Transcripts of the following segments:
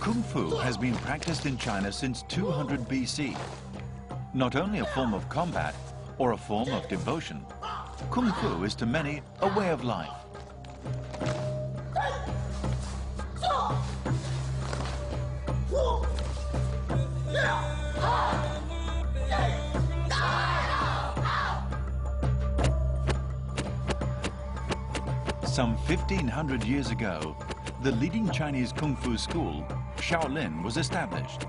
Kung Fu has been practiced in China since 200 BC. Not only a form of combat or a form of devotion, Kung Fu is to many a way of life. Some 1,500 years ago, the leading Chinese Kung Fu school, Shaolin, was established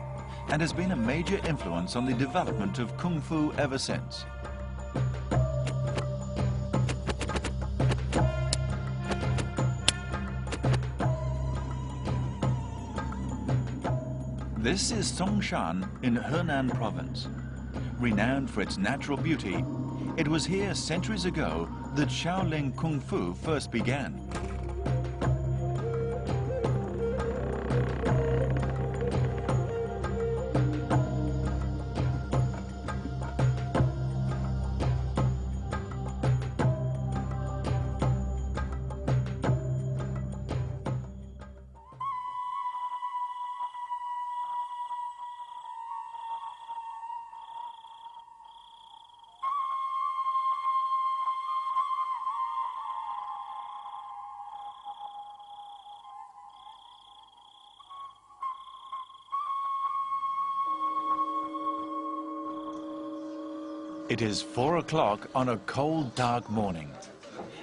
and has been a major influence on the development of Kung Fu ever since. This is Songshan in Henan province. Renowned for its natural beauty, it was here centuries ago that Shaolin Kung Fu first began. It is 4 o'clock on a cold, dark morning.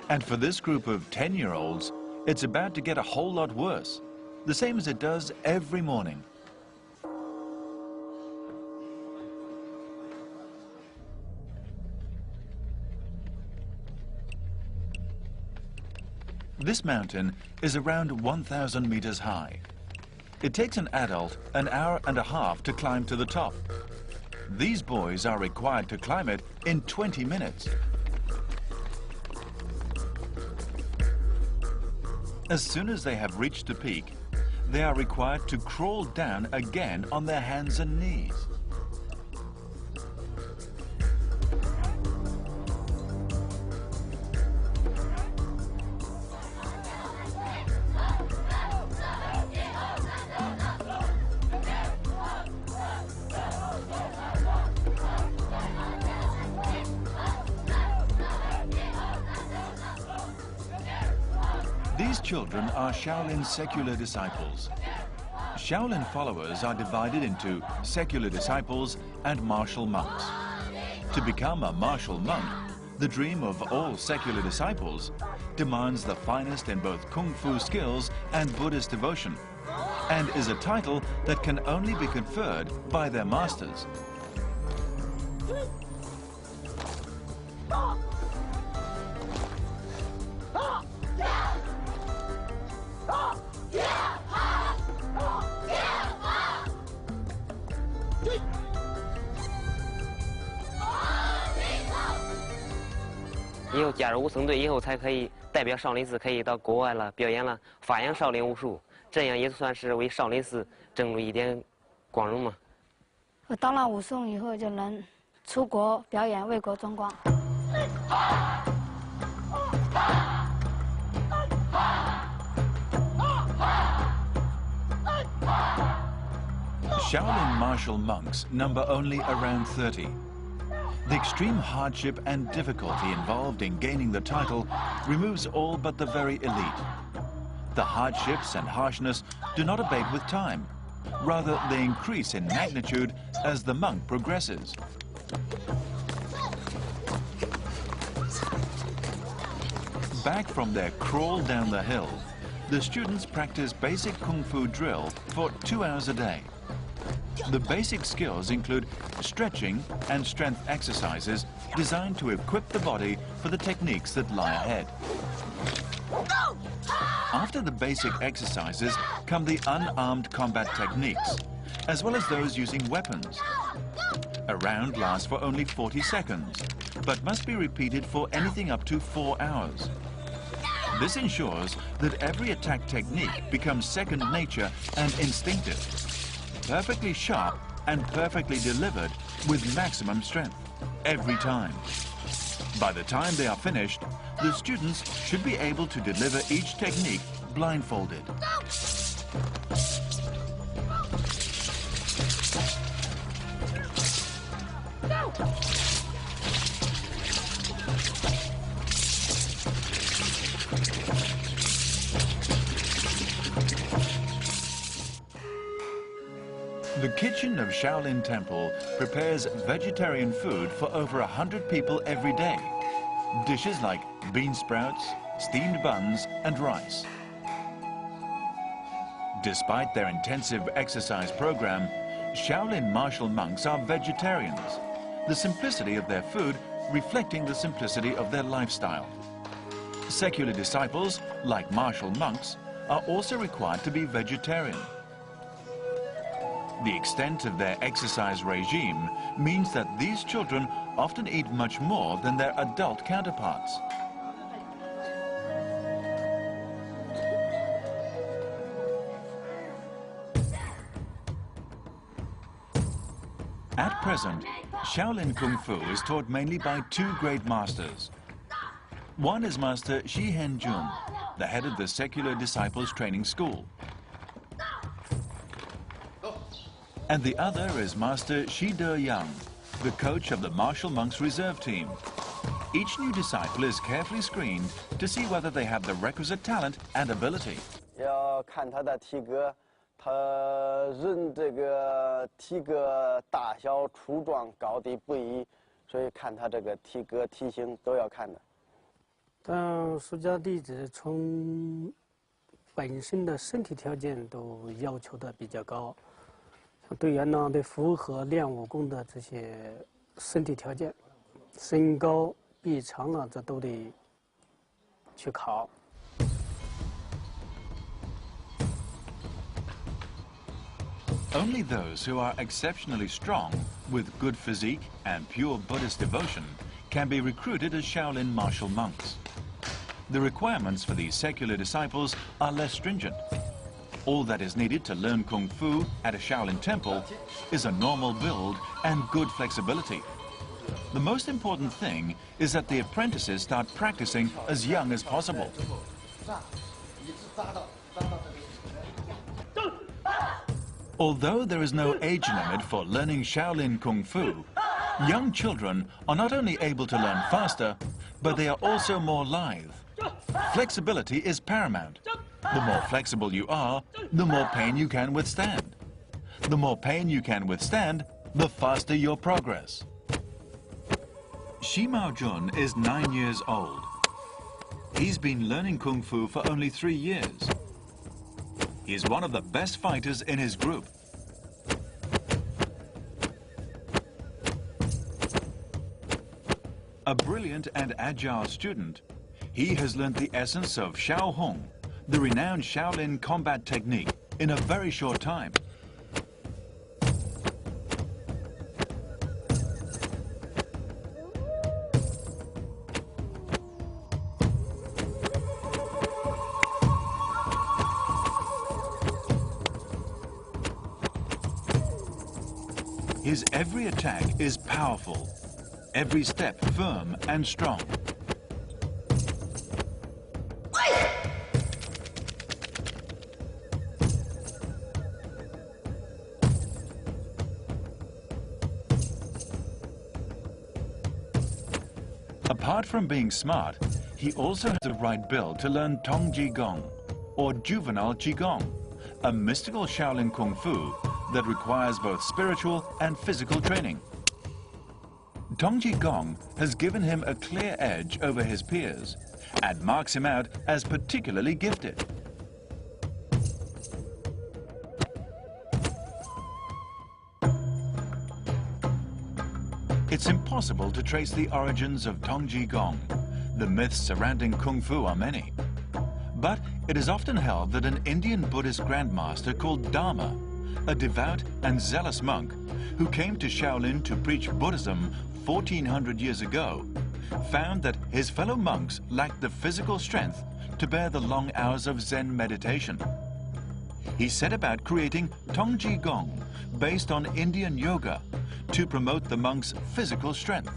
And for this group of 10-year-olds, it's about to get a whole lot worse, the same as it does every morning. This mountain is around 1,000 meters high. It takes an adult an hour and a half to climb to the top. These boys are required to climb it in 20 minutes. As soon as they have reached the peak, they are required to crawl down again on their hands and knees. These children are Shaolin secular disciples. Shaolin followers are divided into secular disciples and martial monks. To become a martial monk, the dream of all secular disciples, demands the finest in both Kung Fu skills and Buddhist devotion, and is a title that can only be conferred by their masters.以后加入武僧队以后，才可以代表少林寺可以到国外了，表演了，发扬少林武术，这样也算是为少林寺争入一点光荣嘛。我当了武僧以后，就能出国表演，为国争光。Shaolin martial monks number only around 30. The extreme hardship and difficulty involved in gaining the title removes all but the very elite. The hardships and harshness do not abate with time. Rather, they increase in magnitude as the monk progresses. Back from their crawl down the hill, the students practice basic Kung Fu drill for 2 hours a day. The basic skills include stretching and strength exercises designed to equip the body for the techniques that lie ahead. After the basic exercises come the unarmed combat techniques, as well as those using weapons. A round lasts for only 40 seconds, but must be repeated for anything up to 4 hours. This ensures that every attack technique becomes second nature and instinctive, perfectly sharp and perfectly delivered with maximum strength, every time. By the time they are finished, the students should be able to deliver each technique blindfolded. The kitchen of Shaolin Temple prepares vegetarian food for over 100 people every day. Dishes like bean sprouts, steamed buns, and rice. Despite their intensive exercise program, Shaolin martial monks are vegetarians, the simplicity of their food reflecting the simplicity of their lifestyle. Secular disciples, like martial monks, are also required to be vegetarian. The extent of their exercise regime means that these children often eat much more than their adult counterparts. At present, Shaolin Kung Fu is taught mainly by two great masters. One is Master Shi Henjun, the head of the Secular Disciples Training School. And the other is Master Shi De-yang, the coach of the Martial Monks Reserve Team. Each new disciple is carefully screened to see whether they have the requisite talent and ability. 要看他的体格，他人这个体格大小、粗壮、高低不一，所以看他这个体格、体型都要看的。但出家弟子从本身的身体条件都要求的比较高。 队员呢得符合练武功的这些身体条件，身高、臂长啊，这都得去考。 Only those who are exceptionally strong, with good physique and pure Buddhist devotion, can be recruited as Shaolin martial monks. The requirements for these secular disciples are less stringent. All that is needed to learn Kung Fu at a Shaolin temple is a normal build and good flexibility. The most important thing is that the apprentices start practicing as young as possible. Although there is no age limit for learning Shaolin Kung Fu, young children are not only able to learn faster, but they are also more lithe. Flexibility is paramount. The more flexible you are, the more pain you can withstand. The more pain you can withstand, the faster your progress. Shi Maojun is 9 years old. He's been learning Kung Fu for only 3 years. He's one of the best fighters in his group. A brilliant and agile student, he has learned the essence of Xiao Hong, the renowned Shaolin combat technique, in a very short time. His every attack is powerful, every step firm and strong. Apart from being smart, he also has the right build to learn Tong Ji Gong, or juvenile Qigong, a mystical Shaolin Kung Fu that requires both spiritual and physical training. Tong Ji Gong has given him a clear edge over his peers and marks him out as particularly gifted. It's impossible to trace the origins of Tong Ji Gong. The myths surrounding Kung Fu are many. But it is often held that an Indian Buddhist grandmaster called Damo, a devout and zealous monk who came to Shaolin to preach Buddhism 1400 years ago, found that his fellow monks lacked the physical strength to bear the long hours of Zen meditation. He set about creating Tong Ji Gong based on Indian yoga to promote the monks' physical strength.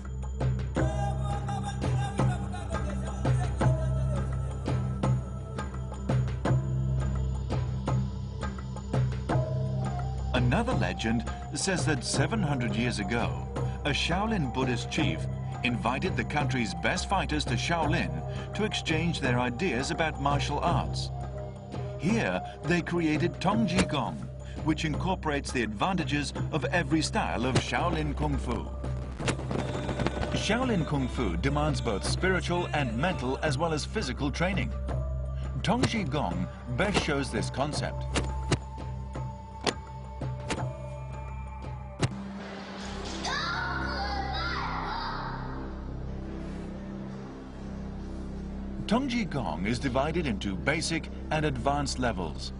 Another legend says that 700 years ago, a Shaolin Buddhist chief invited the country's best fighters to Shaolin to exchange their ideas about martial arts. Here, they created Tong Ji Gong, which incorporates the advantages of every style of Shaolin Kung Fu. Shaolin Kung Fu demands both spiritual and mental as well as physical training. Tongji Gong best shows this concept. Tongji Gong is divided into basic and advanced levels.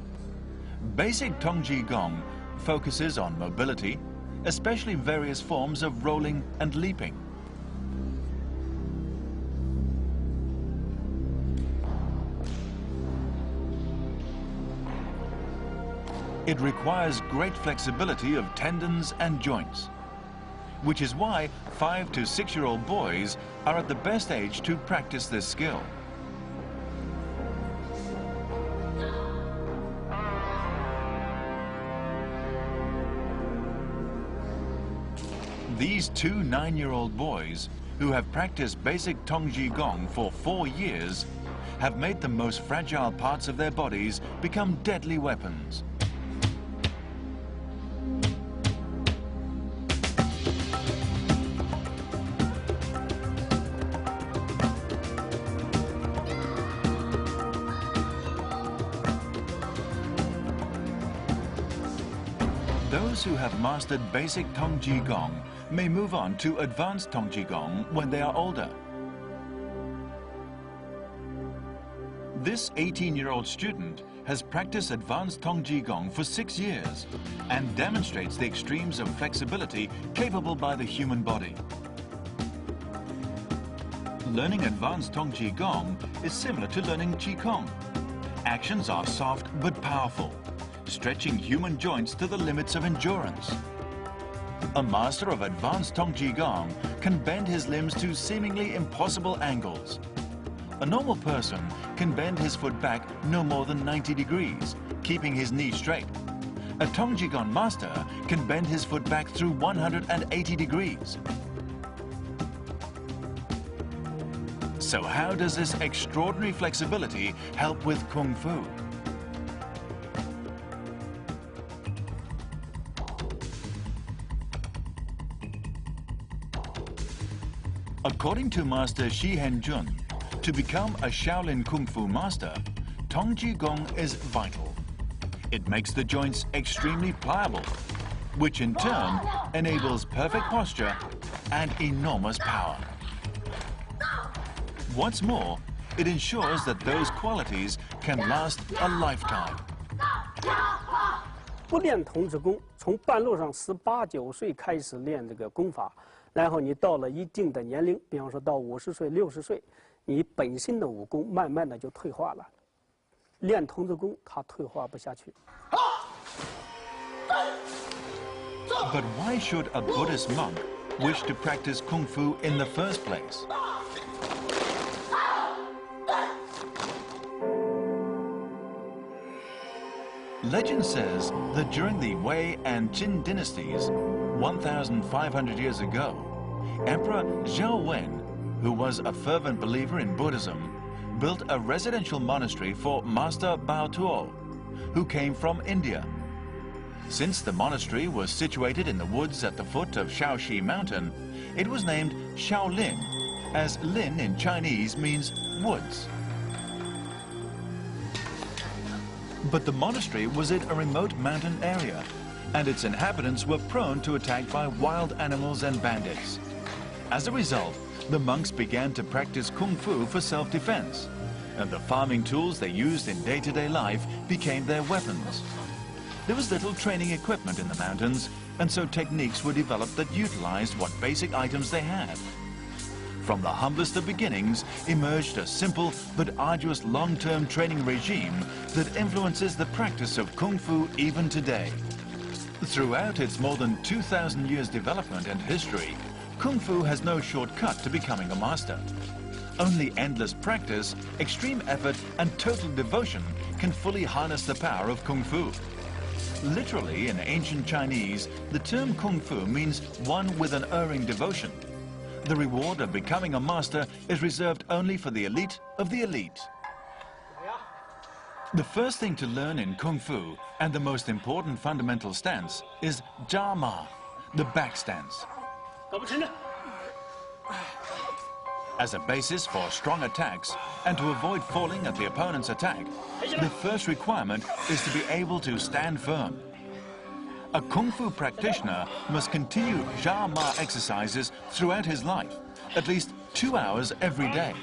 Basic Tongji Gong focuses on mobility, especially various forms of rolling and leaping. It requires great flexibility of tendons and joints, which is why 5 to 6-year-old boys are at the best age to practice this skill. These 2 9-year-old boys, who have practiced basic Tongji Gong for 4 years, have made the most fragile parts of their bodies become deadly weapons. Those who have mastered basic Tongji Gong may move on to advanced Tongji Gong when they are older. This 18-year-old student has practiced advanced Tongji Gong for 6 years and demonstrates the extremes of flexibility capable by the human body. Learning advanced Tongji Gong is similar to learning Qigong. Actions are soft but powerful, stretching human joints to the limits of endurance. A master of advanced Tongji Gong can bend his limbs to seemingly impossible angles. A normal person can bend his foot back no more than 90 degrees, keeping his knee straight. A Tongji Gong master can bend his foot back through 180 degrees. So how does this extraordinary flexibility help with Kung Fu? According to Master Shi Henjun, to become a Shaolin Kung Fu master, Tongji Gong is vital. It makes the joints extremely pliable, which in turn enables perfect posture and enormous power. What's more, it ensures that those qualities can last a lifetime. 不练童子功，从半路上18、19岁开始练这个功法，然后你到了一定的年龄，比方说到50岁、60岁，你本身的武功慢慢的就退化了。练童子功，它退化不下去。But why should a Buddhist monk wish to practice Kung Fu in the first place? Legend says that during the Wei and Qin dynasties, 1,500 years ago, Emperor Zhao Wen, who was a fervent believer in Buddhism, built a residential monastery for Master Bao Tuo, who came from India. Since the monastery was situated in the woods at the foot of Shaoxi Mountain, it was named Shaolin, as Lin in Chinese means woods. But the monastery was in a remote mountain area, and its inhabitants were prone to attack by wild animals and bandits. As a result, the monks began to practice Kung Fu for self-defense, and the farming tools they used in day-to-day life became their weapons. There was little training equipment in the mountains, and so techniques were developed that utilized what basic items they had. From the humblest of beginnings emerged a simple but arduous long-term training regime that influences the practice of Kung Fu even today. Throughout its more than 2,000 years development and history, Kung Fu has no shortcut to becoming a master. Only endless practice, extreme effort, and total devotion can fully harness the power of Kung Fu. Literally, in ancient Chinese, the term Kung Fu means one with an unerring devotion. The reward of becoming a master is reserved only for the elite of the elite. The first thing to learn in Kung Fu, and the most important fundamental stance, is Damo, the back stance. As a basis for strong attacks, and to avoid falling at the opponent's attack, the first requirement is to be able to stand firm. A Kung Fu practitioner must continue Damo exercises throughout his life, at least 2 hours every day.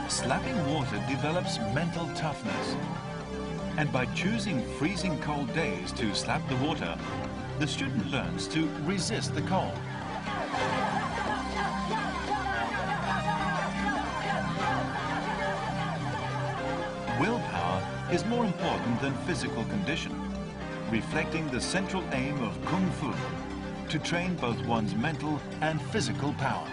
Slapping water develops mental toughness. And by choosing freezing cold days to slap the water, the student learns to resist the cold. Willpower is more important than physical condition, reflecting the central aim of Kung Fu, to train both one's mental and physical power.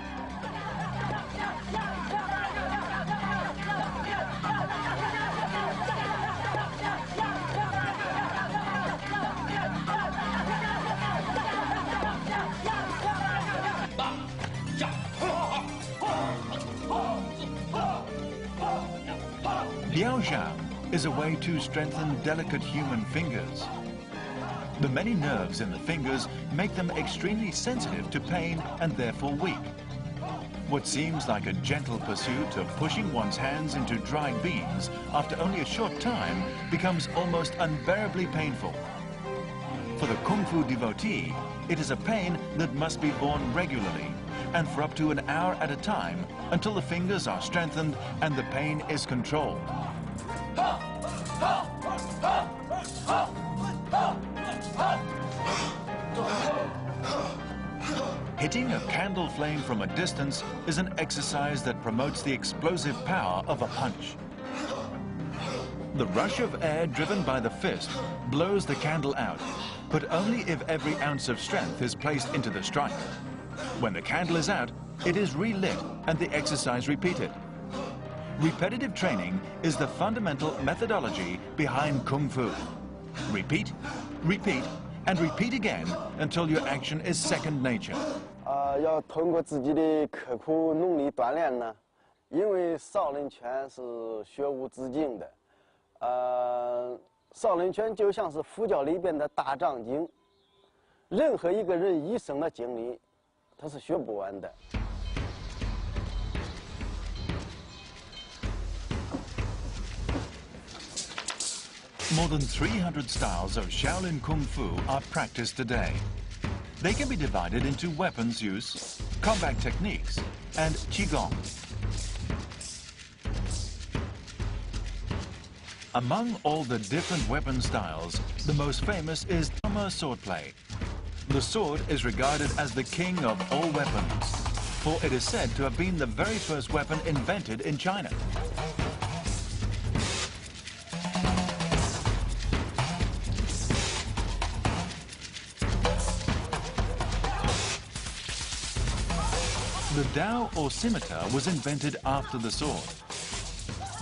Is a way to strengthen delicate human fingers. The many nerves in the fingers make them extremely sensitive to pain and therefore weak. What seems like a gentle pursuit of pushing one's hands into dried beans after only a short time becomes almost unbearably painful. For the Kung Fu devotee, it is a pain that must be borne regularly and for up to an hour at a time until the fingers are strengthened and the pain is controlled. Hitting a candle flame from a distance is an exercise that promotes the explosive power of a punch. The rush of air driven by the fist blows the candle out, but only if every ounce of strength is placed into the strike. When the candle is out, it is relit and the exercise repeated. Repetitive training is the fundamental methodology behind Kung Fu. Repeat, repeat, and repeat again until your action is second nature. 要通过自己的刻苦努力锻炼呢，因为少林拳是学无止境的。少林拳就像是佛教里边的大藏经，任何一个人一生的经历，他是学不完的。 More than 300 styles of Shaolin Kung Fu are practiced today. They can be divided into weapons use, combat techniques, and Qigong. Among all the different weapon styles, the most famous is Damo swordplay. The sword is regarded as the king of all weapons, for it is said to have been the very first weapon invented in China. The Dao or scimitar was invented after the sword.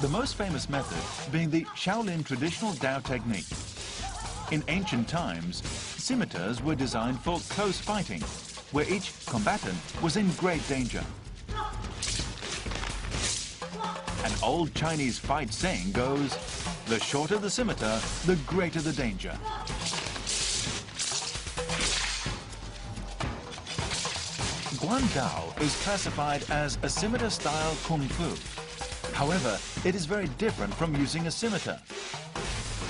The most famous method being the Shaolin traditional Dao technique. In ancient times, scimitars were designed for close fighting, where each combatant was in great danger. An old Chinese fight saying goes, the shorter the scimitar, the greater the danger. Guandao is classified as a scimitar-style Kung Fu. However, it is very different from using a scimitar.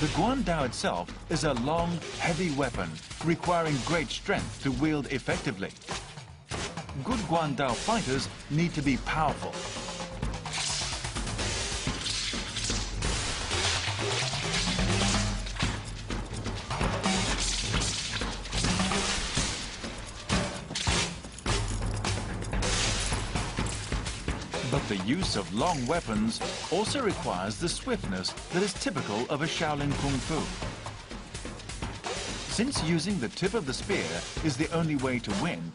The Guandao itself is a long, heavy weapon requiring great strength to wield effectively. Good Guandao fighters need to be powerful. The use of long weapons also requires the swiftness that is typical of a Shaolin Kung Fu. Since using the tip of the spear is the only way to win,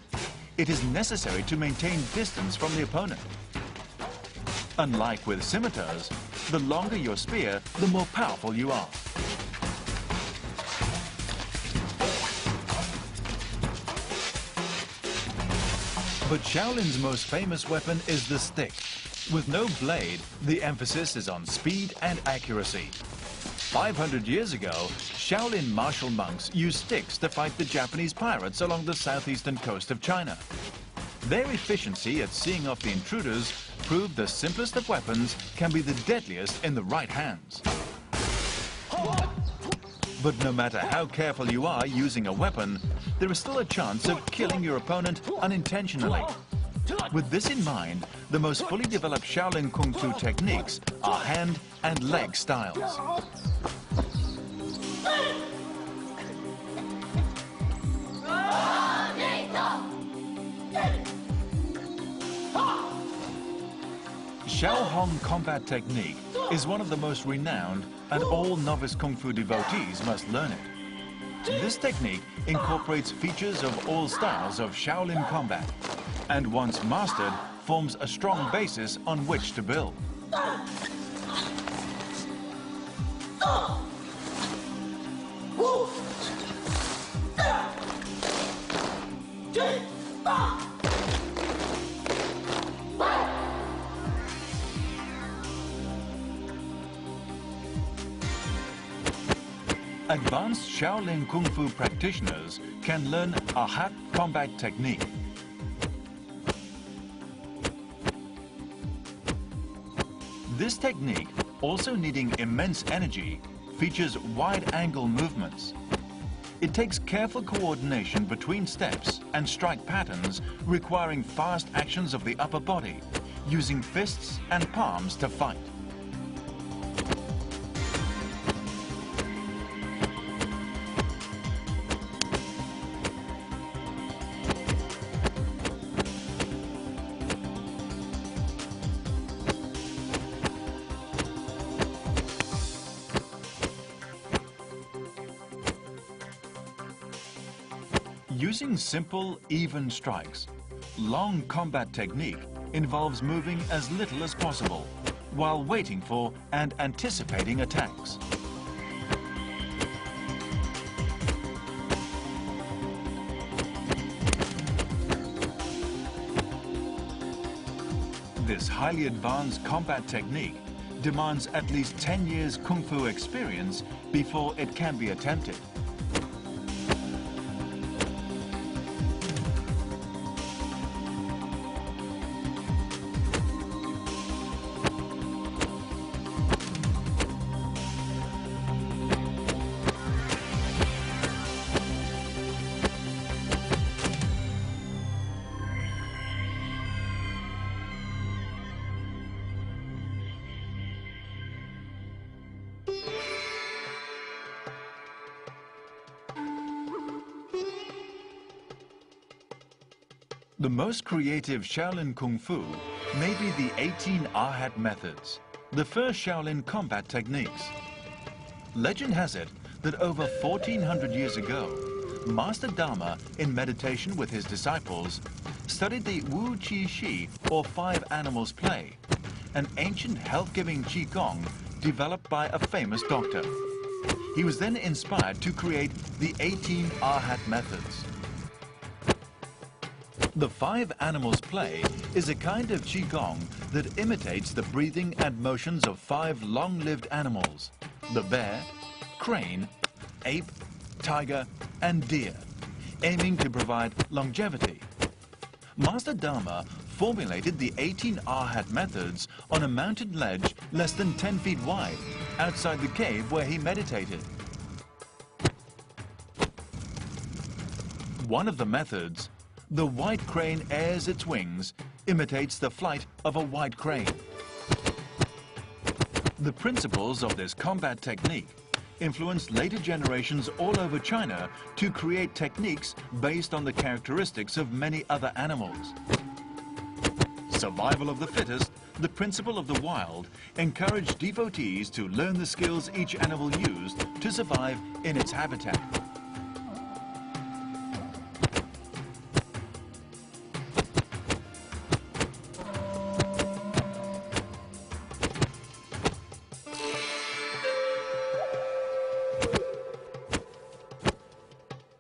it is necessary to maintain distance from the opponent. Unlike with scimitars, the longer your spear, the more powerful you are. But Shaolin's most famous weapon is the stick. With no blade, the emphasis is on speed and accuracy. 500 years ago, Shaolin martial monks used sticks to fight the Japanese pirates along the southeastern coast of China. Their efficiency at seeing off the intruders proved the simplest of weapons can be the deadliest in the right hands. But no matter how careful you are using a weapon, there is still a chance of killing your opponent unintentionally. With this in mind, the most fully developed Shaolin Kung Fu techniques are hand and leg styles. Shaohong combat technique is one of the most renowned, and all novice Kung Fu devotees must learn it. This technique incorporates features of all styles of Shaolin combat, and once mastered, forms a strong basis on which to build. Advanced Shaolin Kung Fu practitioners can learn a hat combat technique. This technique, also needing immense energy, features wide-angle movements. It takes careful coordination between steps and strike patterns requiring fast actions of the upper body, using fists and palms to fight. Using simple, even strikes, long combat technique involves moving as little as possible while waiting for and anticipating attacks. This highly advanced combat technique demands at least 10 years Kung Fu experience before it can be attempted. The most creative Shaolin Kung Fu may be the 18 Ahat methods, the first Shaolin combat techniques. Legend has it that over 1400 years ago, Master Damo, in meditation with his disciples, studied the Wu Qi Shi, or five animals play, an ancient health-giving Qigong developed by a famous doctor. He was then inspired to create the 18 Ahat methods. The five animals play is a kind of Qigong that imitates the breathing and motions of five long-lived animals: the bear, crane, ape, tiger, and deer, aiming to provide longevity. Master Damo formulated the 18 Ahat methods on a mountain ledge less than 10 feet wide, outside the cave where he meditated. One of the methods, the white crane airs its wings, imitates the flight of a white crane. The principles of this combat technique influenced later generations all over China to create techniques based on the characteristics of many other animals. Survival of the fittest, the principle of the wild encouraged devotees to learn the skills each animal used to survive in its habitat.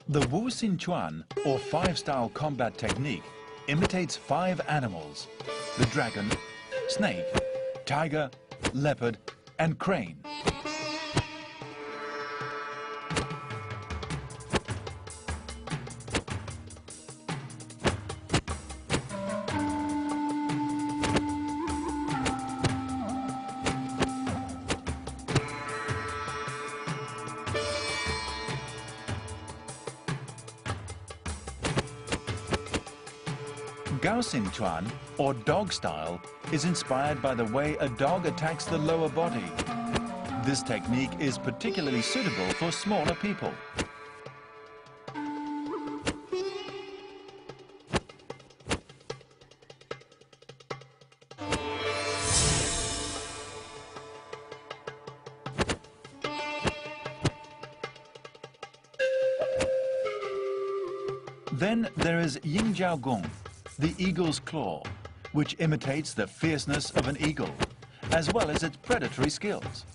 The Wu Xin Chuan, or five-style combat technique, imitates 5 animals: the dragon, snake, tiger, leopard, and crane. Gao Xin Chuan, or dog style, is inspired by the way a dog attacks the lower body. This technique is particularly suitable for smaller people. Then there is Yin Jiao Gong, the eagle's claw, which imitates the fierceness of an eagle, as well as its predatory skills.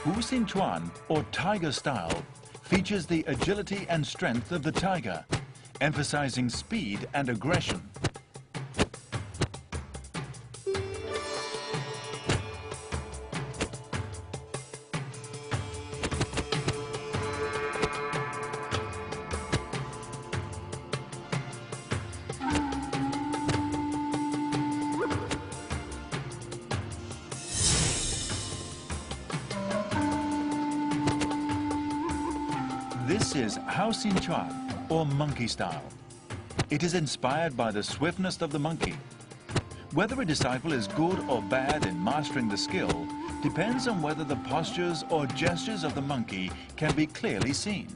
Wu Xin Chuan, or tiger style, features the agility and strength of the tiger, emphasizing speed and aggression. This is Hao Xin Chuan, or monkey style. It is inspired by the swiftness of the monkey. Whether a disciple is good or bad in mastering the skill depends on whether the postures or gestures of the monkey can be clearly seen.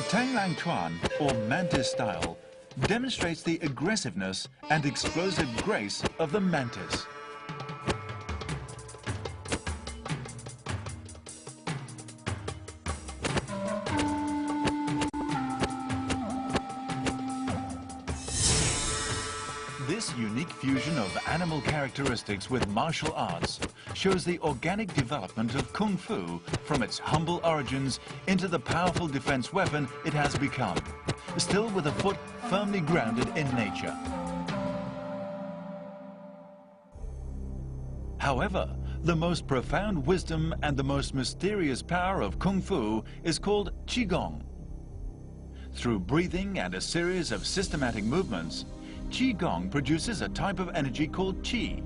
Tang Lang Chuan, or mantis style, demonstrates the aggressiveness and explosive grace of the mantis. This unique fusion of animal characteristics with martial arts shows the organic development of Kung Fu from its humble origins into the powerful defense weapon it has become, still with a foot firmly grounded in nature. However, the most profound wisdom and the most mysterious power of Kung Fu is called Qigong. Through breathing and a series of systematic movements, Qigong produces a type of energy called Qi.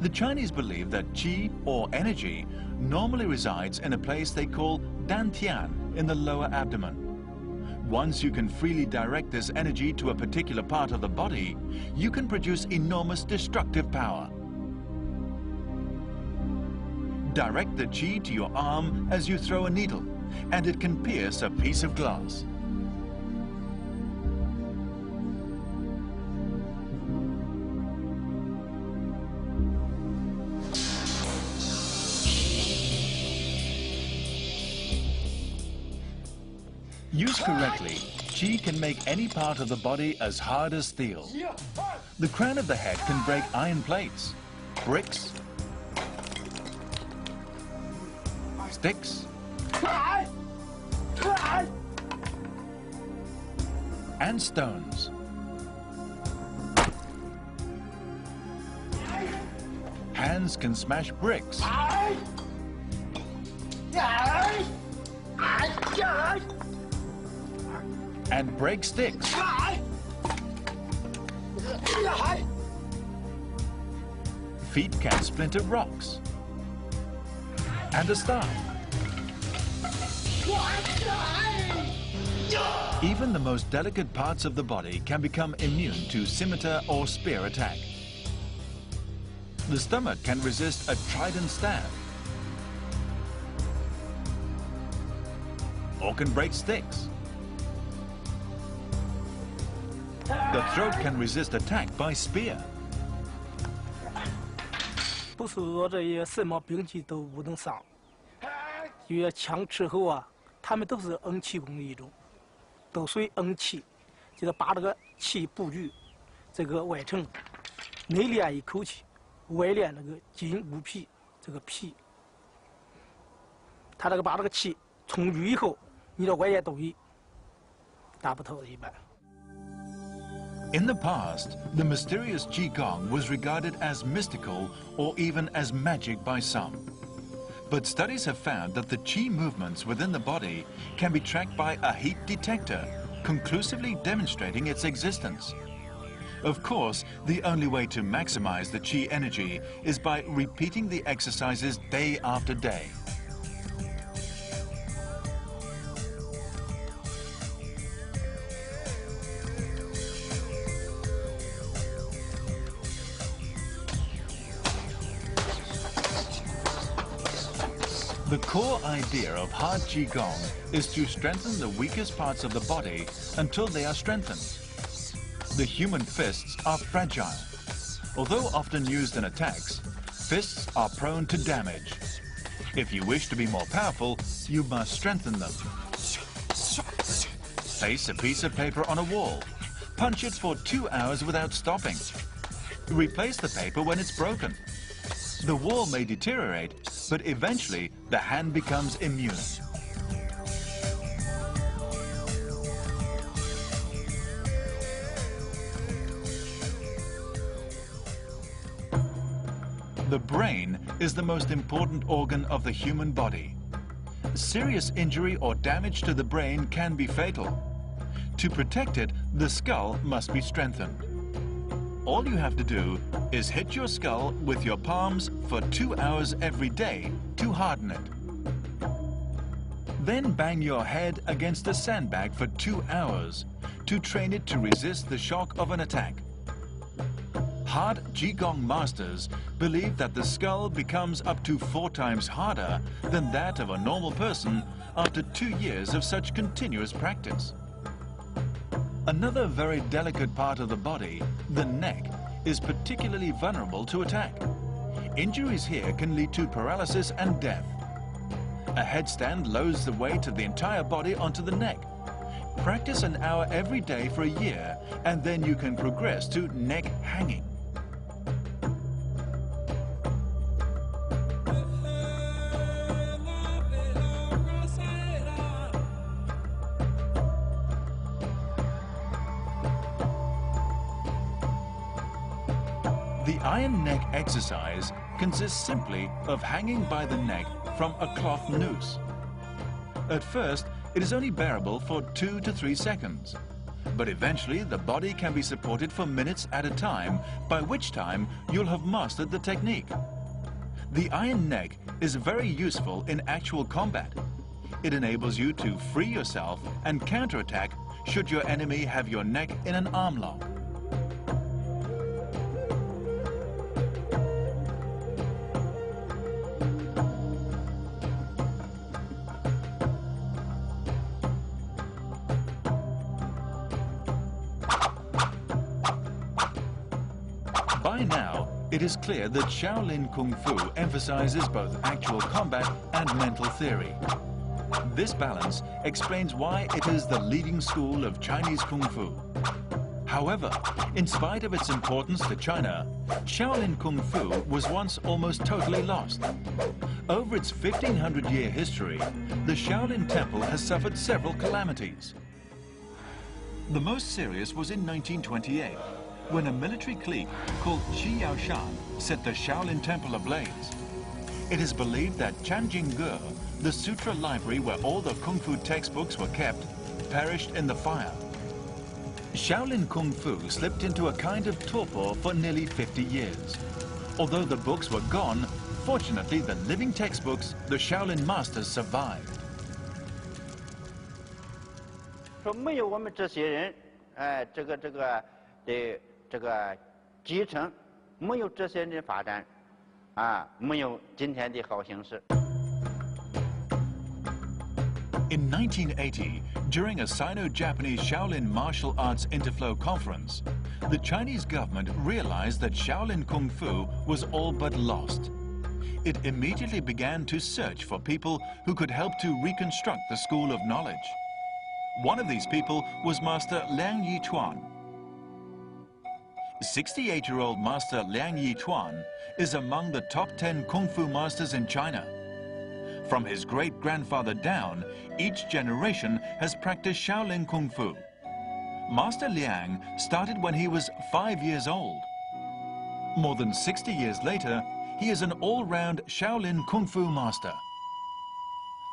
The Chinese believe that Qi, or energy, normally resides in a place they call Dantian in the lower abdomen. Once you can freely direct this energy to a particular part of the body, you can produce enormous destructive power. Direct the Qi to your arm as you throw a needle, and it can pierce a piece of glass. Used correctly, Qi can make any part of the body as hard as steel. The crown of the head can break iron plates, bricks, sticks, and stones. Hands can smash bricks and break sticks. Feet can splinter rocks and a staff. Even the most delicate parts of the body can become immune to scimitar or spear attack. The stomach can resist a trident stab or can break sticks. The throat can resist attack by spear. 不是说这些什么兵器都不能伤，因为枪之后啊，他们都是恩气功的一种，都属于恩气，就是把这个气布局，这个外层，内练一口气，外练那个筋骨皮，这个皮，他这个把这个气充足以后，你的外界东西打不透的一般。 In the past, the mysterious Qigong was regarded as mystical or even as magic by some. But studies have found that the Qi movements within the body can be tracked by a heat detector, conclusively demonstrating its existence. Of course, the only way to maximize the Qi energy is by repeating the exercises day after day. The core idea of hard Qigong is to strengthen the weakest parts of the body until they are strengthened. The human fists are fragile. Although often used in attacks, fists are prone to damage. If you wish to be more powerful, you must strengthen them. Place a piece of paper on a wall. Punch it for 2 hours without stopping. Replace the paper when it's broken. The wall may deteriorate, but eventually the hand becomes immune. The brain is the most important organ of the human body. Serious injury or damage to the brain can be fatal. To protect it, the skull must be strengthened. All you have to do is hit your skull with your palms for 2 hours every day to harden it. Then bang your head against a sandbag for 2 hours to train it to resist the shock of an attack. Hard Qigong masters believe that the skull becomes up to 4 times harder than that of a normal person after 2 years of such continuous practice. Another very delicate part of the body, the neck, is particularly vulnerable to attack. Injuries here can lead to paralysis and death. A headstand lowers the weight of the entire body onto the neck. Practice an hour every day for a year, and then you can progress to neck hanging. The iron neck exercise consists simply of hanging by the neck from a cloth noose. At first, it is only bearable for 2 to 3 seconds, but eventually the body can be supported for minutes at a time, by which time you'll have mastered the technique. The iron neck is very useful in actual combat. It enables you to free yourself and counterattack should your enemy have your neck in an arm lock. By now, it is clear that Shaolin Kung Fu emphasizes both actual combat and mental theory. This balance explains why it is the leading school of Chinese Kung Fu. However, in spite of its importance to China, Shaolin Kung Fu was once almost totally lost. Over its 1500-year history, the Shaolin Temple has suffered several calamities. The most serious was in 1928, when a military clique called Qi Yaoshan set the Shaolin Temple ablaze. It is believed that Chanjingge, the sutra library where all the Kung Fu textbooks were kept, perished in the fire. Shaolin Kung Fu slipped into a kind of torpor for nearly 50 years. Although the books were gone, fortunately the living textbooks, the Shaolin masters, survived. 说没有我们这些人，这个继承，没有这些人发展，没有今天的好形势。 In 1980, during a Sino-Japanese Shaolin martial arts interflow conference, the Chinese government realized that Shaolin Kung Fu was all but lost. It immediately began to search for people who could help to reconstruct the school of knowledge. One of these people was Master Liang Yituan. 68-year-old Master Liang Yituan is among the top 10 Kung Fu masters in China. From his great-grandfather down, each generation has practiced Shaolin Kung Fu. Master Liang started when he was 5 years old. More than 60 years later, he is an all-round Shaolin Kung Fu master.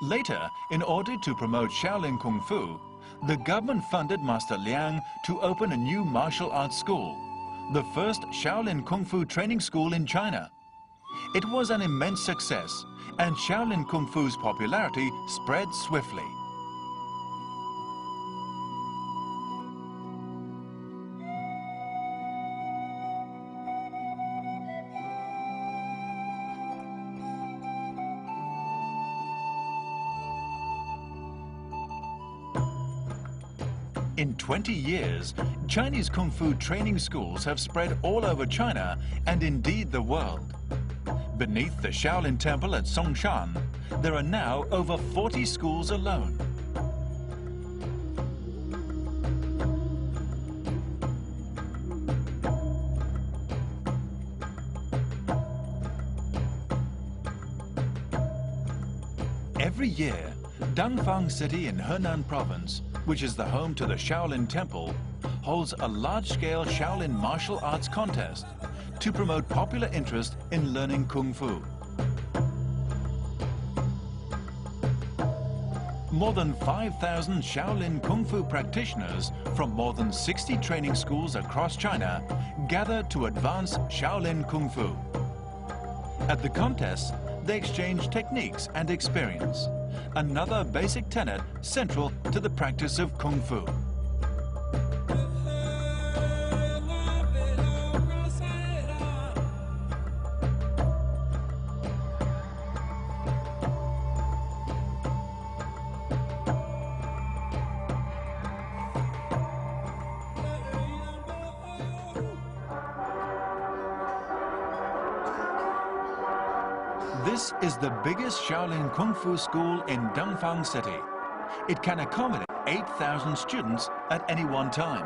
Later, in order to promote Shaolin Kung Fu, the government funded Master Liang to open a new martial arts school, the first Shaolin Kung Fu training school in China. It was an immense success, and Shaolin Kung Fu's popularity spread swiftly. In 20 years, Chinese Kung Fu training schools have spread all over China and indeed the world. Beneath the Shaolin Temple at Songshan, there are now over 40 schools alone. Every year, Dangfang City in Henan Province, which is the home to the Shaolin Temple, holds a large-scale Shaolin martial arts contest to promote popular interest in learning Kung Fu. More than 5,000 Shaolin Kung Fu practitioners from more than 60 training schools across China gather to advance Shaolin Kung Fu. At the contest, they exchange techniques and experience, another basic tenet central to the practice of Kung Fu. This is the biggest Shaolin Kung Fu school in Dangfang City. It can accommodate 8,000 students at any one time.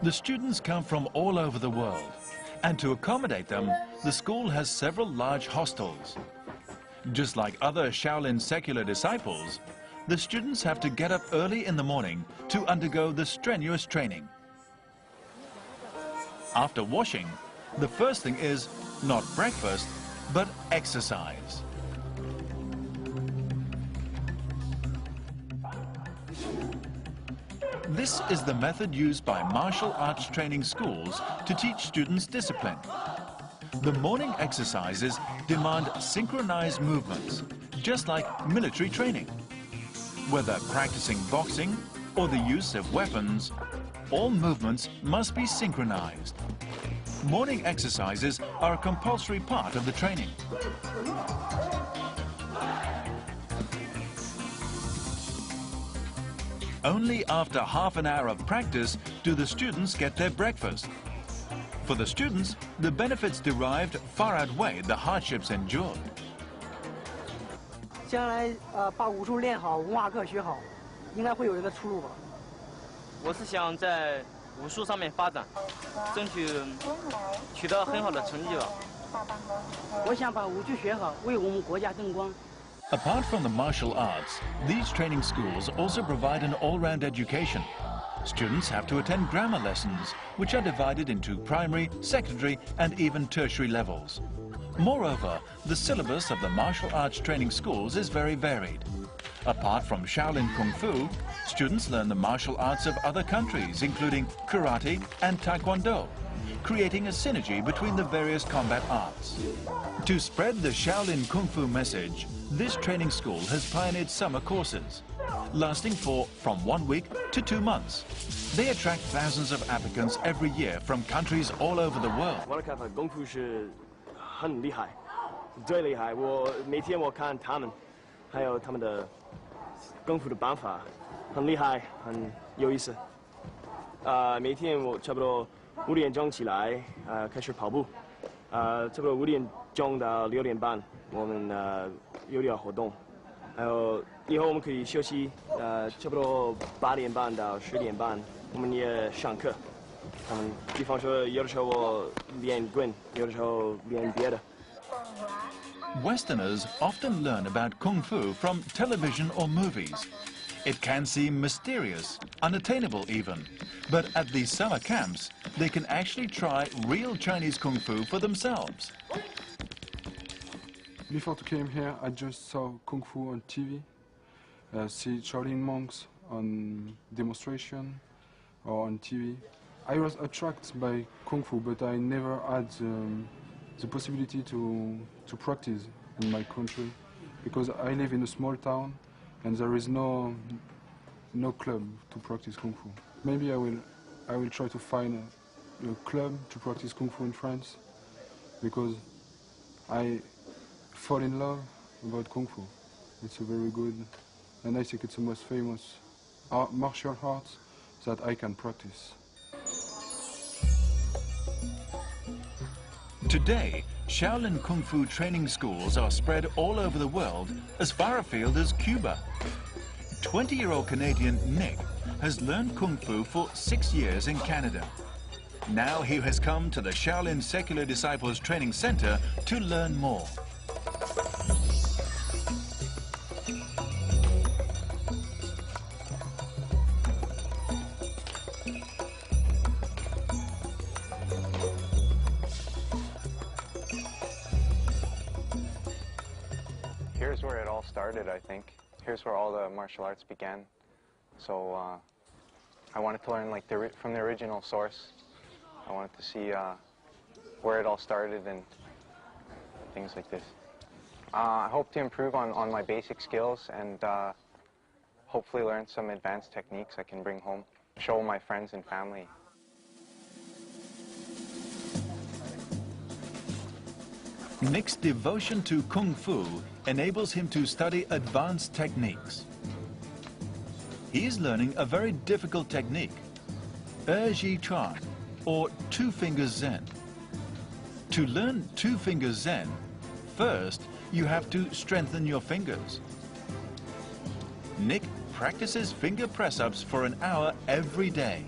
The students come from all over the world, and to accommodate them, the school has several large hostels. Just like other Shaolin secular disciples, the students have to get up early in the morning to undergo the strenuous training. After washing, the first thing is not breakfast, but exercise. This is the method used by martial arts training schools to teach students discipline. The morning exercises demand synchronized movements, just like military training. Whether practicing boxing or the use of weapons, all movements must be synchronized. Morning exercises are a compulsory part of the training. Only after half an hour of practice do the students get their breakfast. For the students, the benefits derived far outweigh the hardships endured. 将来把武术练好，文化课学好，应该会有一个出路吧。我是想在武术上面发展，争取取得很好的成绩吧。我想把武术学好，为我们国家争光。 Apart from the martial arts, these training schools also provide an all-round education. Students have to attend grammar lessons, which are divided into primary, secondary, and even tertiary levels. Moreover, the syllabus of the martial arts training schools is very varied. Apart from Shaolin Kung Fu, students learn the martial arts of other countries, including karate and taekwondo, creating a synergy between the various combat arts. To spread the Shaolin Kung Fu message, this training school has pioneered summer courses, lasting from 1 week to 2 months. They attract thousands of applicants every year from countries all over the world. 我的看法，功夫是很厉害，最厉害。我每天我看他们，还有他们的功夫的办法，很厉害，很有意思。每天我差不多5点钟起来，开始跑步，差不多5点钟到6点半，我们有点活动，还有以后我们可以休息，差不多8点半到10点半，我们也上课。比方说，有的时候我练棍，有的时候练别的。 Westerners often learn about Kung Fu from television or movies. It can seem mysterious, unattainable even. But at these summer camps, they can actually try real Chinese Kung Fu for themselves. Before I came here, I just saw Kung Fu on TV, see Shaolin monks on demonstration or on TV. I was attracted by Kung Fu, but I never had the possibility to practice in my country because I live in a small town and there is no club to practice Kung Fu. Maybe I will try to find a club to practice Kung Fu in France because I fall in love about Kung Fu. It's a very good, and I think it's the most famous martial arts that I can practice. Today, Shaolin Kung Fu training schools are spread all over the world, as far afield as Cuba. 20-year-old Canadian Nick has learned Kung Fu for 6 years in Canada. Now he has come to the Shaolin Secular Disciples Training Center to learn more. Here's where it all started, I think. Here's where all the martial arts began. So I wanted to learn like from the original source. I wanted to see where it all started and things like this. I hope to improve on my basic skills and hopefully learn some advanced techniques I can bring home, show my friends and family. Nick's devotion to Kung Fu enables him to study advanced techniques. He is learning a very difficult technique, Ji Chuan, or Two Fingers Zen. To learn Two Fingers Zen, first you have to strengthen your fingers. Nick practices finger press-ups for an hour every day.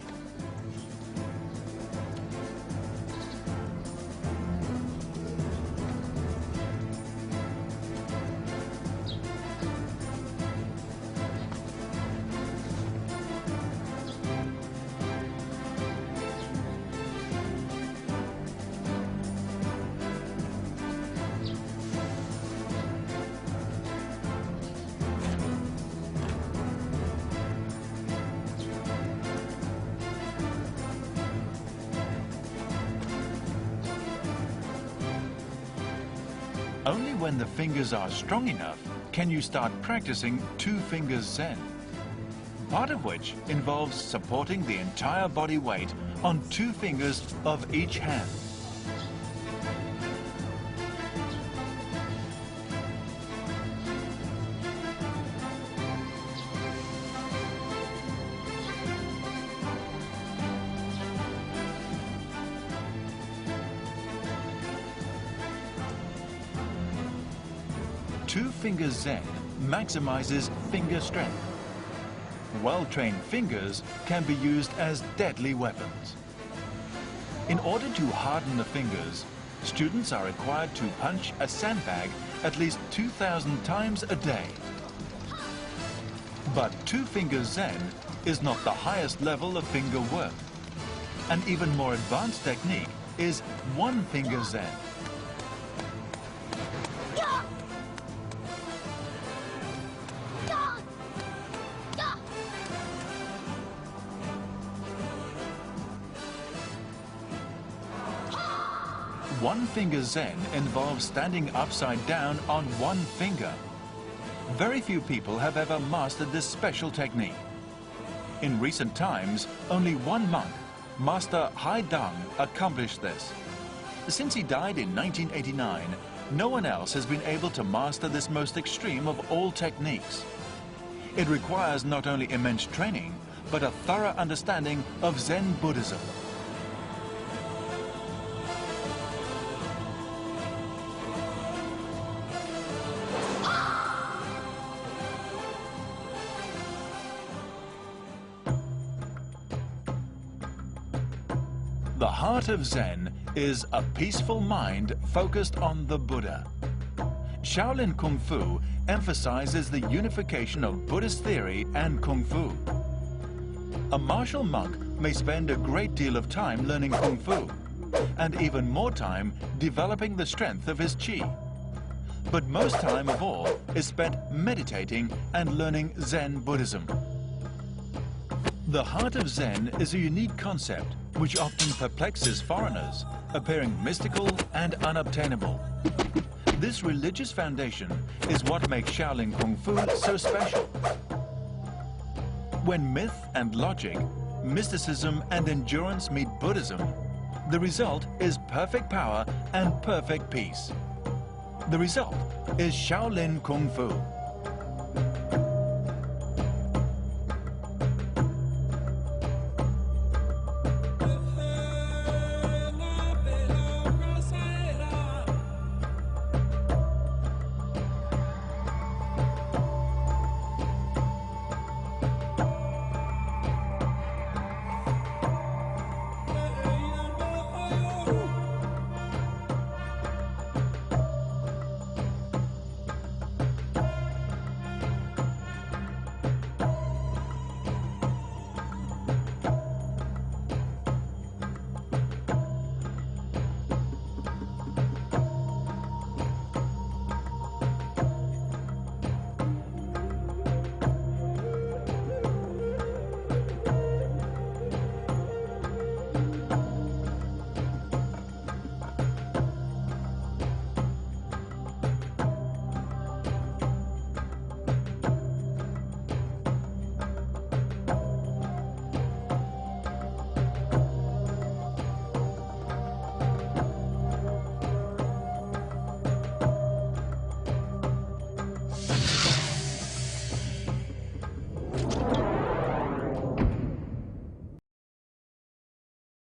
Only when the fingers are strong enough can you start practicing Two Fingers Zen, part of which involves supporting the entire body weight on 2 fingers of each hand. two-finger Zen maximizes finger strength. Well-trained fingers can be used as deadly weapons. In order to harden the fingers, students are required to punch a sandbag at least 2,000 times a day. But two-finger Zen is not the highest level of finger work. An even more advanced technique is one-finger Zen. One-finger Zen involves standing upside down on one finger. Very few people have ever mastered this special technique. In recent times, only one monk, Master Hai Dang, accomplished this. Since he died in 1989, no one else has been able to master this most extreme of all techniques. It requires not only immense training, but a thorough understanding of Zen Buddhism. The heart of Zen is a peaceful mind focused on the Buddha. Shaolin Kung Fu emphasizes the unification of Buddhist theory and Kung Fu. A martial monk may spend a great deal of time learning Kung Fu, and even more time developing the strength of his Qi. But most time of all is spent meditating and learning Zen Buddhism. The heart of Zen is a unique concept which often perplexes foreigners, appearing mystical and unobtainable. This religious foundation is what makes Shaolin Kung Fu so special. When myth and logic, mysticism and endurance meet Buddhism, the result is perfect power and perfect peace. The result is Shaolin Kung Fu.